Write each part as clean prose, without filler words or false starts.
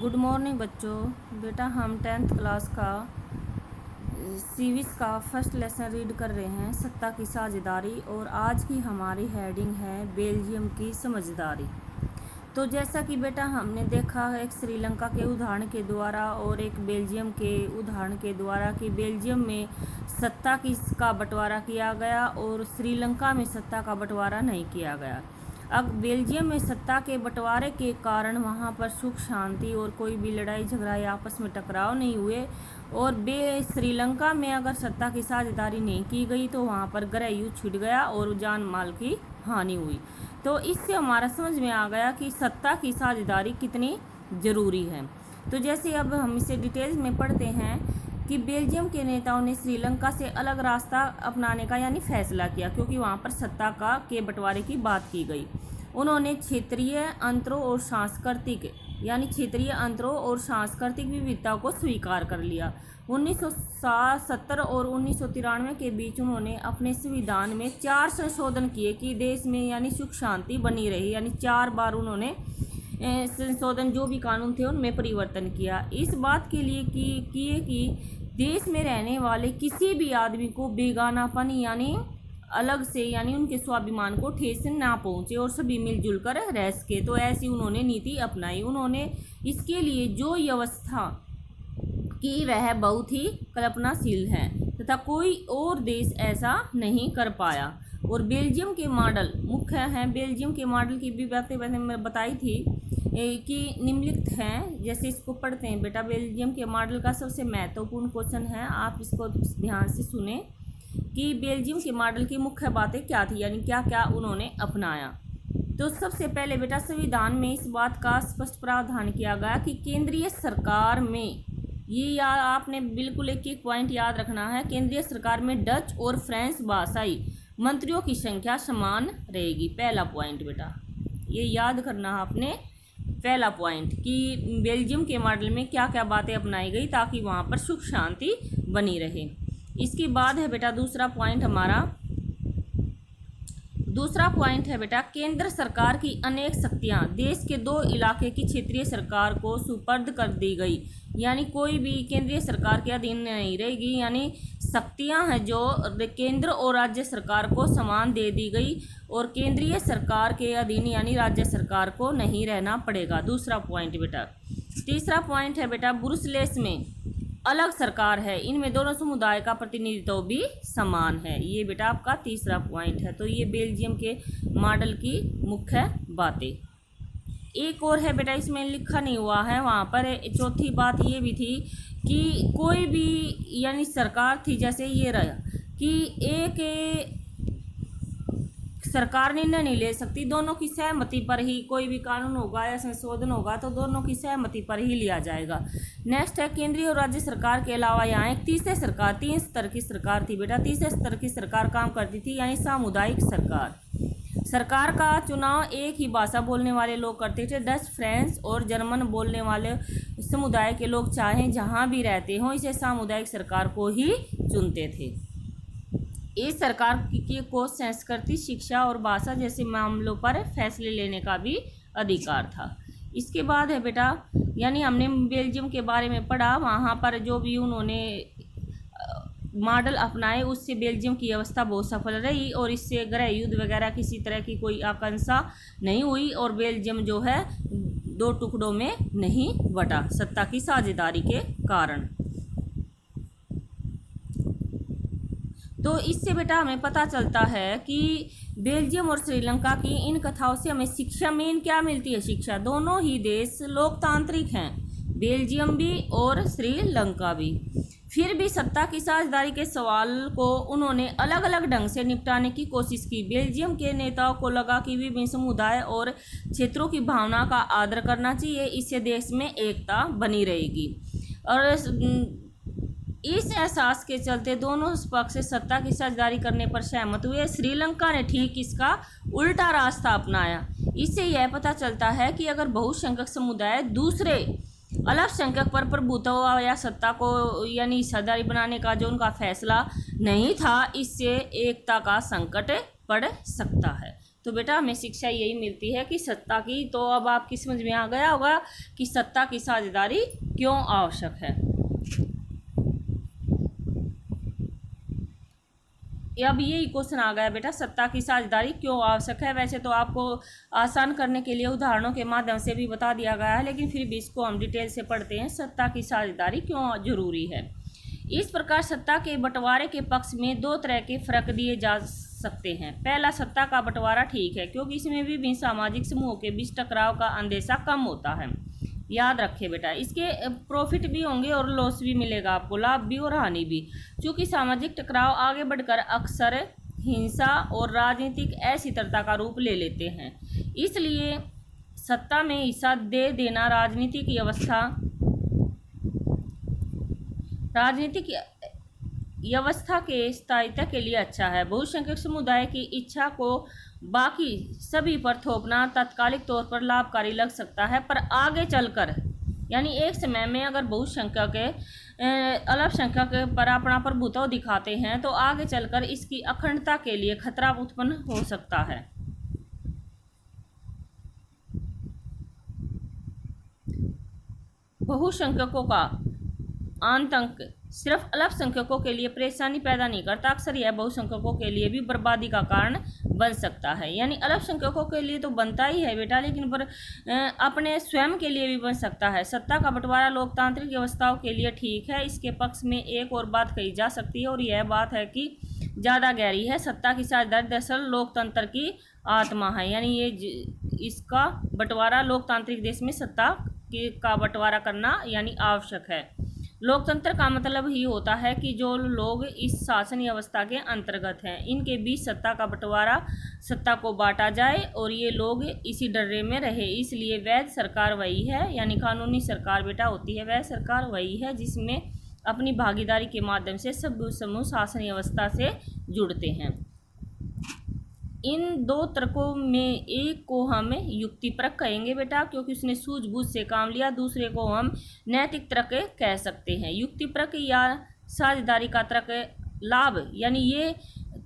Good morning बच्चों। बेटा हम 10th क्लास का सिविक्स का फर्स्ट लेसन रीड कर रहे हैं, सत्ता की साझेदारी। और आज की हमारी हेडिंग है बेल्जियम की समझदारी। तो जैसा कि बेटा हमने देखा है एक श्रीलंका के उदाहरण के द्वारा और एक बेल्जियम के उदाहरण के द्वारा कि बेल्जियम में सत्ता का बंटवारा किया गया और श्रीलंका में सत्ता का बंटवारा नहीं किया गया। अब बेल्जियम में सत्ता के बंटवारे के कारण वहाँ पर सुख शांति और कोई भी लड़ाई झगड़ा या आपस में टकराव नहीं हुए। और श्रीलंका में अगर सत्ता की साझेदारी नहीं की गई तो वहाँ पर गृह युद्ध छिड़ गया और जान माल की हानि हुई। तो इससे हमारा समझ में आ गया कि सत्ता की साझेदारी कितनी ज़रूरी है। तो जैसे अब हम इसे डिटेल्स में पढ़ते हैं कि बेल्जियम के नेताओं ने श्रीलंका से अलग रास्ता अपनाने का यानी फैसला किया, क्योंकि वहाँ पर सत्ता के बंटवारे की बात की गई। उन्होंने क्षेत्रीय अंतरों और सांस्कृतिक विविधता को स्वीकार कर लिया। 1970 और 1993 के बीच उन्होंने अपने संविधान में 4 संशोधन किए कि देश में यानी सुख शांति बनी रही, यानी 4 बार उन्होंने संशोधन जो भी कानून थे उनमें परिवर्तन किया। इस बात के लिए किए कि देश में रहने वाले किसी भी आदमी को बेगानापन यानी अलग से यानी उनके स्वाभिमान को ठेस ना पहुंचे और सभी मिलजुल कर रह सके। तो ऐसी उन्होंने नीति अपनाई। उन्होंने इसके लिए जो व्यवस्था की वह बहुत ही कल्पनाशील है तथा कोई और देश ऐसा नहीं कर पाया। और बेल्जियम के मॉडल मुख्य हैं। बेल्जियम के मॉडल की भी बातें मैंने बताई थी कि निम्नलिखित हैं। जैसे इसको पढ़ते हैं बेटा। बेल्जियम के मॉडल का सबसे महत्वपूर्ण क्वेश्चन है, आप इसको ध्यान से सुने कि बेल्जियम के मॉडल की मुख्य बातें क्या थी, यानी क्या क्या उन्होंने अपनाया। तो सबसे पहले बेटा संविधान में इस बात का स्पष्ट प्रावधान किया गया कि केंद्रीय सरकार में ये आपने बिल्कुल एक पॉइंट याद रखना है, केंद्रीय सरकार में डच और फ्रेंच भाषाई मंत्रियों की संख्या समान रहेगी। पहला पॉइंट बेटा ये याद करना है आपने, पहला पॉइंट कि बेल्जियम के मॉडल में क्या क्या बातें अपनाई गई ताकि वहाँ पर सुख शांति बनी रहे। इसके बाद है बेटा दूसरा पॉइंट है बेटा केंद्र सरकार की अनेक शक्तियाँ देश के 2 इलाके की क्षेत्रीय सरकार को सुपर्द कर दी गई, यानी कोई भी केंद्रीय सरकार के अधीन नहीं रहेगी, यानी शक्तियाँ हैं जो केंद्र और राज्य सरकार को समान दे दी गई और केंद्रीय सरकार के अधीन यानी राज्य सरकार को नहीं रहना पड़ेगा। दूसरा पॉइंट बेटा। तीसरा पॉइंट है बेटा ब्रुसेल्स में अलग सरकार है, इनमें दोनों समुदाय का प्रतिनिधित्व भी समान है। ये बेटा आपका तीसरा पॉइंट है। तो ये बेल्जियम के मॉडल की मुख्य बातें। एक और है बेटा, इसमें लिखा नहीं हुआ है, वहाँ पर चौथी बात ये भी थी कि कोई भी यानी सरकार थी, जैसे ये रहा कि एक सरकार निर्णय नहीं ले सकती, दोनों की सहमति पर ही कोई भी कानून होगा या संशोधन होगा तो दोनों की सहमति पर ही लिया जाएगा। नेक्स्ट है केंद्रीय और राज्य सरकार के अलावा यहाँ एक तीसरे सरकार 3 स्तर की सरकार थी बेटा। तीसरे स्तर की सरकार काम करती थी, यानी सामुदायिक सरकार। सरकार का चुनाव एक ही भाषा बोलने वाले लोग करते थे। डच, फ्रेंच और जर्मन बोलने वाले समुदाय के लोग चाहे जहाँ भी रहते हों इसे सामुदायिक सरकार को ही चुनते थे। इस सरकार को संस्कृति, शिक्षा और भाषा जैसे मामलों पर फैसले लेने का भी अधिकार था। इसके बाद है बेटा यानी हमने बेल्जियम के बारे में पढ़ा, वहाँ पर जो भी उन्होंने मॉडल अपनाए उससे बेल्जियम की व्यवस्था बहुत सफल रही और इससे गृह युद्ध वगैरह किसी तरह की कोई आकांक्षा नहीं हुई और बेल्जियम जो है 2 टुकड़ों में नहीं बटा सत्ता की साझेदारी के कारण। तो इससे बेटा हमें पता चलता है कि बेल्जियम और श्रीलंका की इन कथाओं से हमें शिक्षा मेन क्या मिलती है। शिक्षा दोनों ही देश लोकतांत्रिक हैं, बेल्जियम भी और श्रीलंका भी। फिर भी सत्ता की साझेदारी के सवाल को उन्होंने अलग अलग ढंग से निपटाने की कोशिश की। बेल्जियम के नेताओं को लगा कि विभिन्न समुदाय और क्षेत्रों की भावना का आदर करना चाहिए, इससे देश में एकता बनी रहेगी। और इस एहसास के चलते दोनों पक्ष से सत्ता की साझेदारी करने पर सहमत हुए। श्रीलंका ने ठीक इसका उल्टा रास्ता अपनाया। इससे यह पता चलता है कि अगर बहुसंख्यक समुदाय दूसरे अल्पसंख्यक पर प्रभुत्व या सत्ता को यानी हिस्सेदारी बनाने का जो उनका फैसला नहीं था, इससे एकता का संकट पड़ सकता है। तो बेटा हमें शिक्षा यही मिलती है कि सत्ता की, तो अब आपकी समझ में आ गया होगा कि सत्ता की साझेदारी क्यों आवश्यक है। अब यही क्वेश्चन आ गया बेटा, सत्ता की साझेदारी क्यों आवश्यक है। वैसे तो आपको आसान करने के लिए उदाहरणों के माध्यम से भी बता दिया गया है, लेकिन फिर भी इसको हम डिटेल से पढ़ते हैं, सत्ता की साझेदारी क्यों जरूरी है। इस प्रकार सत्ता के बंटवारे के पक्ष में दो तरह के फर्क दिए जा सकते हैं। पहला, सत्ता का बंटवारा ठीक है क्योंकि इसमें विभिन्न सामाजिक समूहों के बीच टकराव का अंदेशा कम होता है। याद रखिए बेटा, इसके प्रॉफिट भी होंगे और लॉस भी मिलेगा आपको, लाभ भी और हानि भी। चूँकि सामाजिक टकराव आगे बढ़कर अक्सर हिंसा और राजनीतिक अस्थिरता का रूप ले लेते हैं, इसलिए सत्ता में हिस्सा दे देना राजनीतिक व्यवस्था के स्थायित्व के लिए अच्छा है। बहुसंख्यक समुदाय की इच्छा को बाकी सभी पर थोपना तात्कालिक तौर पर लाभकारी लग सकता है, पर आगे चलकर यानी एक समय में अगर बहुसंख्यक अल्पसंख्यक पर अपना प्रभुत्व दिखाते हैं तो आगे चलकर इसकी अखंडता के लिए खतरा उत्पन्न हो सकता है। बहुसंख्यकों का आतंक सिर्फ अल्पसंख्यकों के लिए परेशानी पैदा नहीं करता, अक्सर यह बहुसंख्यकों के लिए भी बर्बादी का कारण बन सकता है। यानी अल्पसंख्यकों के लिए तो बनता ही है बेटा, लेकिन पर अपने स्वयं के लिए भी बन सकता है। सत्ता का बंटवारा लोकतांत्रिक व्यवस्थाओं के लिए ठीक है। इसके पक्ष में एक और बात कही जा सकती है और यह बात है कि ज़्यादा गहरी है। सत्ता की साझेदारी दरअसल लोकतंत्र की आत्मा है। यानी इसका बंटवारा लोकतांत्रिक देश में सत्ता का बंटवारा करना यानी आवश्यक है। लोकतंत्र का मतलब ही होता है कि जो लोग इस शासन व्यवस्था के अंतर्गत हैं, इनके बीच सत्ता का बंटवारा, सत्ता को बांटा जाए और ये लोग इसी डर्रे में रहे। इसलिए वैध सरकार वही है, यानी कानूनी सरकार बेटा होती है, वह सरकार वही है जिसमें अपनी भागीदारी के माध्यम से सब समूह शासन व्यवस्था से जुड़ते हैं। इन दो तर्कों में एक को हम युक्तिपरक कहेंगे बेटा, क्योंकि उसने सूझबूझ से काम लिया। दूसरे को हम नैतिक तर्क कह सकते हैं। युक्तिपरक या साझेदारी का तर्क लाभ, यानी ये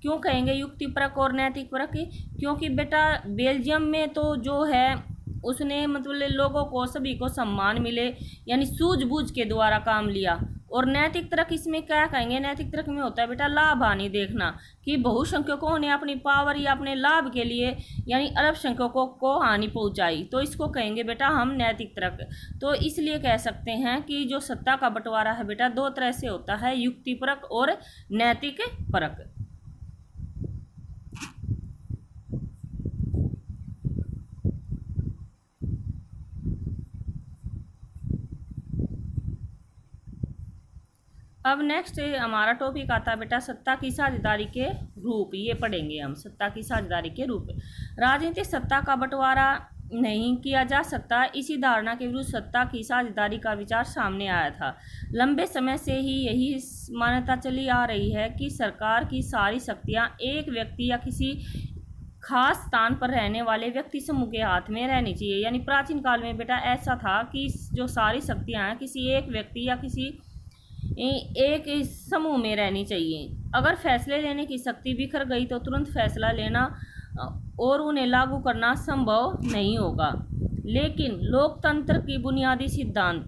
क्यों कहेंगे युक्तिपरक और नैतिक परक, क्योंकि बेटा बेल्जियम में तो जो है उसने मतलब लोगों को सभी को सम्मान मिले, यानी सूझबूझ के द्वारा काम लिया। और नैतिक तर्क इसमें क्या कहेंगे, नैतिक तर्क में होता है बेटा लाभ हानि देखना, कि बहुसंख्यकों ने अपनी पावर या अपने लाभ के लिए यानी अल्पसंख्यकों को हानि पहुंचाई, तो इसको कहेंगे बेटा हम नैतिक तर्क। तो इसलिए कह सकते हैं कि जो सत्ता का बंटवारा है बेटा दो तरह से होता है, युक्तिपरक और नैतिक परक। अब नेक्स्ट हमारा टॉपिक आता है बेटा सत्ता की साझेदारी के रूप। ये पढ़ेंगे हम सत्ता की साझेदारी के रूप। राजनीतिक सत्ता का बंटवारा नहीं किया जा सकता, इसी धारणा के विरुद्ध सत्ता की साझेदारी का विचार सामने आया था। लंबे समय से ही यही मान्यता चली आ रही है कि सरकार की सारी शक्तियां एक व्यक्ति या किसी खास स्थान पर रहने वाले व्यक्ति समूह के हाथ में रहनी चाहिए। यानी प्राचीन काल में बेटा ऐसा था कि जो सारी शक्तियां हैं किसी एक व्यक्ति या किसी एक समूह में रहनी चाहिए। अगर फैसले लेने की शक्ति बिखर गई तो तुरंत फैसला लेना और उन्हें लागू करना संभव नहीं होगा। लेकिन लोकतंत्र की बुनियादी सिद्धांत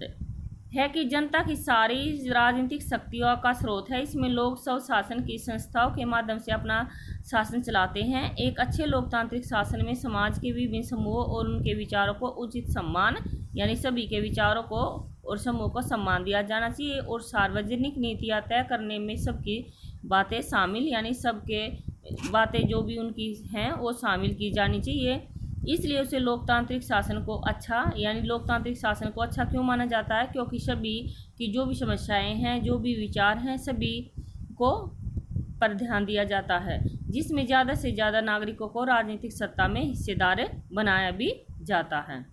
है कि जनता की सारी राजनीतिक शक्तियों का स्रोत है। इसमें लोग स्वशासन की संस्थाओं के माध्यम से अपना शासन चलाते हैं। एक अच्छे लोकतांत्रिक शासन में समाज के विभिन्न समूहों और उनके विचारों को उचित सम्मान, यानी सभी के विचारों को और समूह को सम्मान दिया जाना चाहिए। और सार्वजनिक नीतियाँ तय करने में सबकी बातें शामिल, यानी सबके बातें जो भी उनकी हैं वो शामिल की जानी चाहिए। इसलिए उसे लोकतांत्रिक शासन को अच्छा, यानी लोकतांत्रिक शासन को अच्छा क्यों माना जाता है, क्योंकि सभी की जो भी समस्याएं हैं, जो भी विचार हैं, सभी को पर ध्यान दिया जाता है, जिसमें ज़्यादा से ज़्यादा नागरिकों को राजनीतिक सत्ता में हिस्सेदार बनाया भी जाता है।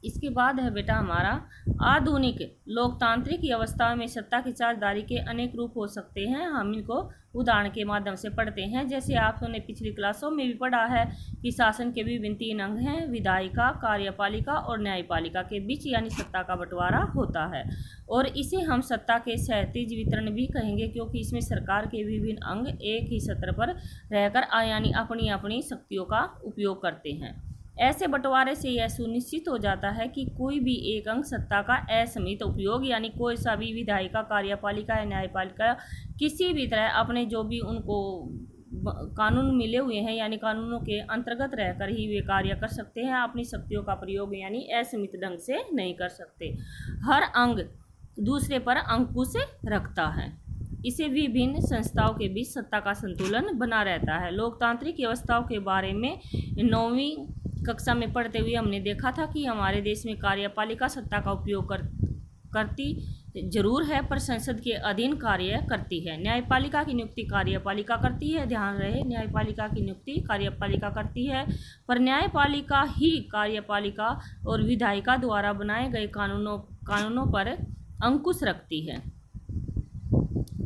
इसके बाद है बेटा हमारा आधुनिक लोकतांत्रिक व्यवस्था में सत्ता की चारधारी के अनेक रूप हो सकते हैं। हम इनको उदाहरण के माध्यम से पढ़ते हैं। जैसे आपने पिछली क्लासों में भी पढ़ा है कि शासन के विभिन्न 3 अंग हैं, विधायिका, कार्यपालिका और न्यायपालिका के बीच यानी सत्ता का बंटवारा होता है। और इसे हम सत्ता के क्षैतिज वितरण भी कहेंगे, क्योंकि इसमें सरकार के विभिन्न अंग एक ही सत्र पर रहकर यानी अपनी अपनी शक्तियों का उपयोग करते हैं। ऐसे बंटवारे से यह सुनिश्चित हो जाता है कि कोई भी एक अंग सत्ता का असीमित उपयोग यानी कोई सा भी विधायिका, कार्यपालिका या न्यायपालिका किसी भी तरह अपने जो भी उनको कानून मिले हुए हैं यानी कानूनों के अंतर्गत रहकर ही वे कार्य कर सकते हैं। अपनी शक्तियों का प्रयोग यानी असीमित ढंग से नहीं कर सकते। हर अंग दूसरे पर अंकुश रखता है। इसे विभिन्न संस्थाओं के बीच सत्ता का संतुलन बना रहता है। लोकतांत्रिक व्यवस्थाओं के बारे में 9वीं कक्षा में पढ़ते हुए हमने देखा था कि हमारे देश में कार्यपालिका सत्ता का उपयोग करती जरूर है, पर संसद के अधीन कार्य करती है। न्यायपालिका की नियुक्ति कार्यपालिका करती है, ध्यान रहे, न्यायपालिका की नियुक्ति कार्यपालिका करती है, पर न्यायपालिका ही कार्यपालिका और विधायिका द्वारा बनाए गए कानूनों पर अंकुश रखती है।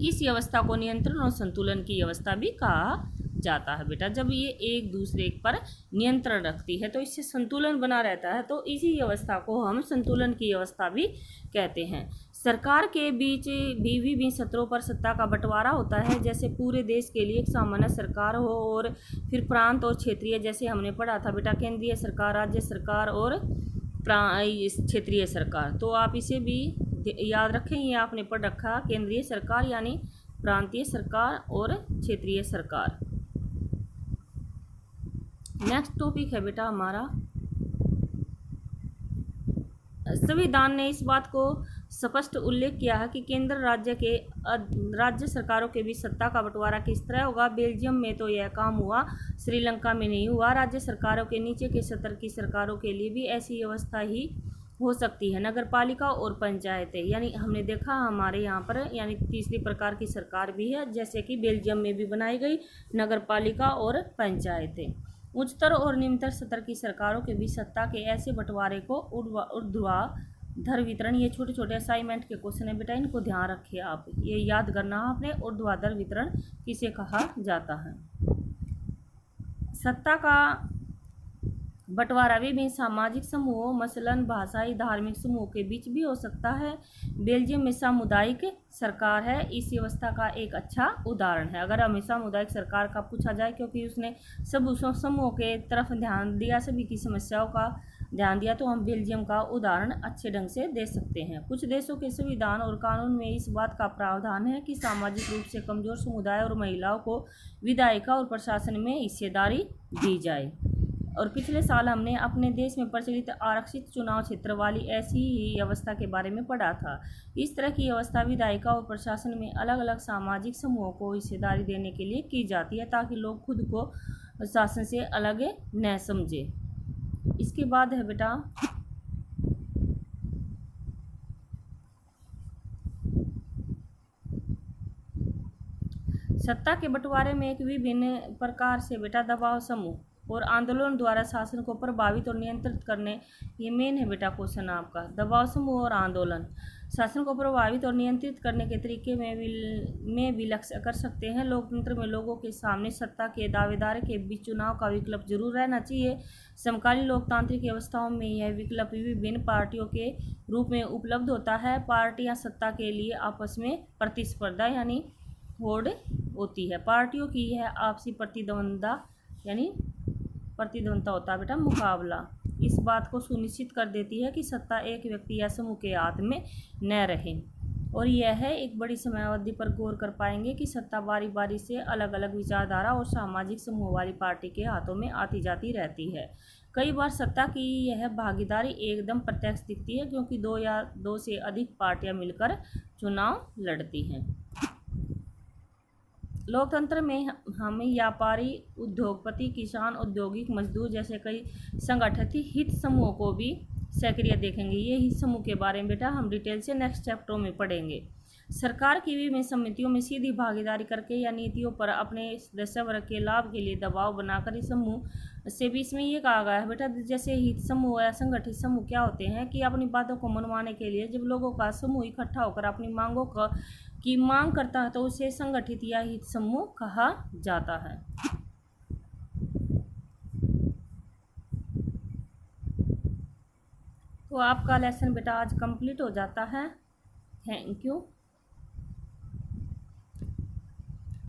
इस व्यवस्था को नियंत्रण और संतुलन की व्यवस्था भी कहा जाता है बेटा। जब ये एक दूसरे पर नियंत्रण रखती है तो इससे संतुलन बना रहता है, तो इसी व्यवस्था को हम संतुलन की व्यवस्था भी कहते हैं। सरकार के बीच भी विभिन्न सत्रों पर सत्ता का बंटवारा होता है। जैसे पूरे देश के लिए एक सामान्य सरकार हो और फिर प्रांत और क्षेत्रीय, जैसे हमने पढ़ा था बेटा, केंद्रीय सरकार, राज्य सरकार और क्षेत्रीय सरकार। तो आप इसे भी याद रखें, ये आपने पढ़ रखा, केंद्रीय सरकार यानी प्रांतीय सरकार और क्षेत्रीय सरकार। नेक्स्ट टॉपिक है बेटा हमारा, संविधान ने इस बात को स्पष्ट उल्लेख किया है कि केंद्र राज्य सरकारों के बीच सत्ता का बंटवारा किस तरह होगा। बेल्जियम में तो यह काम हुआ, श्रीलंका में नहीं हुआ। राज्य सरकारों के नीचे के स्तर की सरकारों के लिए भी ऐसी व्यवस्था ही हो सकती है। नगर पालिका और पंचायतें, यानी हमने देखा हमारे यहाँ पर यानी तीसरी प्रकार की सरकार भी है, जैसे कि बेल्जियम में भी बनाई गई नगर पालिका और पंचायतें। उच्चतर और निम्नतर स्तर की सरकारों के बीच सत्ता के ऐसे बंटवारे को ऊर्ध्वाधर वितरण, ये छोटे छोटे असाइनमेंट के क्वेश्चन है बेटा, इनको ध्यान रखिए आप, ये याद करना आपने। ऊर्ध्वाधर वितरण किसे कहा जाता है। सत्ता का बंटवारा विभिन्न सामाजिक समूहों मसलन भाषाई धार्मिक समूहों के बीच भी हो सकता है। बेल्जियम में सामुदायिक सरकार है, इस व्यवस्था का एक अच्छा उदाहरण है। अगर हमें सामुदायिक सरकार का पूछा जाए, क्योंकि उसने सब समूहों के तरफ ध्यान दिया, सभी की समस्याओं का ध्यान दिया, तो हम बेल्जियम का उदाहरण अच्छे ढंग से दे सकते हैं। कुछ देशों के संविधान और कानून में इस बात का प्रावधान है कि सामाजिक रूप से कमजोर समुदाय और महिलाओं को विधायिका और प्रशासन में हिस्सेदारी दी जाए। और पिछले साल हमने अपने देश में प्रचलित आरक्षित चुनाव क्षेत्र वाली ऐसी ही व्यवस्था के बारे में पढ़ा था। इस तरह की व्यवस्था विधायिका और प्रशासन में अलग अलग सामाजिक समूहों को हिस्सेदारी देने के लिए की जाती है, ताकि लोग खुद को शासन से अलग न समझे। इसके बाद है बेटा सत्ता के बंटवारे में एक विभिन्न प्रकार से बेटा दबाव समूह और आंदोलन द्वारा शासन को प्रभावित और नियंत्रित करने, ये मेन है बेटा क्वेश्चन आपका। दबाव समूह और आंदोलन शासन को प्रभावित और नियंत्रित करने के तरीके में भी लक्ष्य कर सकते हैं। लोकतंत्र में लोगों के सामने सत्ता के दावेदार के बीच चुनाव का विकल्प जरूर रहना चाहिए। समकालीन लोकतांत्रिक व्यवस्थाओं में यह विकल्प विभिन्न पार्टियों के रूप में उपलब्ध होता है। पार्टियां सत्ता के लिए आपस में प्रतिस्पर्धा यानी होड़ होती है। पार्टियों की यह आपसी प्रतिद्वंद्विता होता है बेटा, मुकाबला इस बात को सुनिश्चित कर देती है कि सत्ता एक व्यक्ति या समूह के हाथ में न रहे। और यह है एक बड़ी समयावधि पर गौर कर पाएंगे कि सत्ता बारी बारी से अलग अलग विचारधारा और सामाजिक समूह वाली पार्टी के हाथों में आती जाती रहती है। कई बार सत्ता की यह भागीदारी एकदम प्रत्यक्ष दिखती है, क्योंकि दो या दो से अधिक पार्टियां मिलकर चुनाव लड़ती हैं। लोकतंत्र में हमें व्यापारी, उद्योगपति, किसान, औद्योगिक मजदूर जैसे कई संगठित हित समूहों को भी सक्रिय देखेंगे। ये हित समूह के बारे में बेटा हम डिटेल से नेक्स्ट चैप्टर में पढ़ेंगे। सरकार की विभिन्न समितियों में सीधी भागीदारी करके या नीतियों पर अपने सदस्य वर्ग के लाभ के लिए दबाव बनाकर इस समूह से भी इसमें ये कहा गया है बेटा, जैसे हित समूह या संगठित समूह क्या होते हैं कि अपनी बातों को मनवाने के लिए जब लोगों का समूह इकट्ठा होकर अपनी मांगों की मांग करता है तो उसे संगठित या हित समूह कहा जाता है। तो आपका लेसन बेटा आज कंप्लीट हो जाता है। Thank you.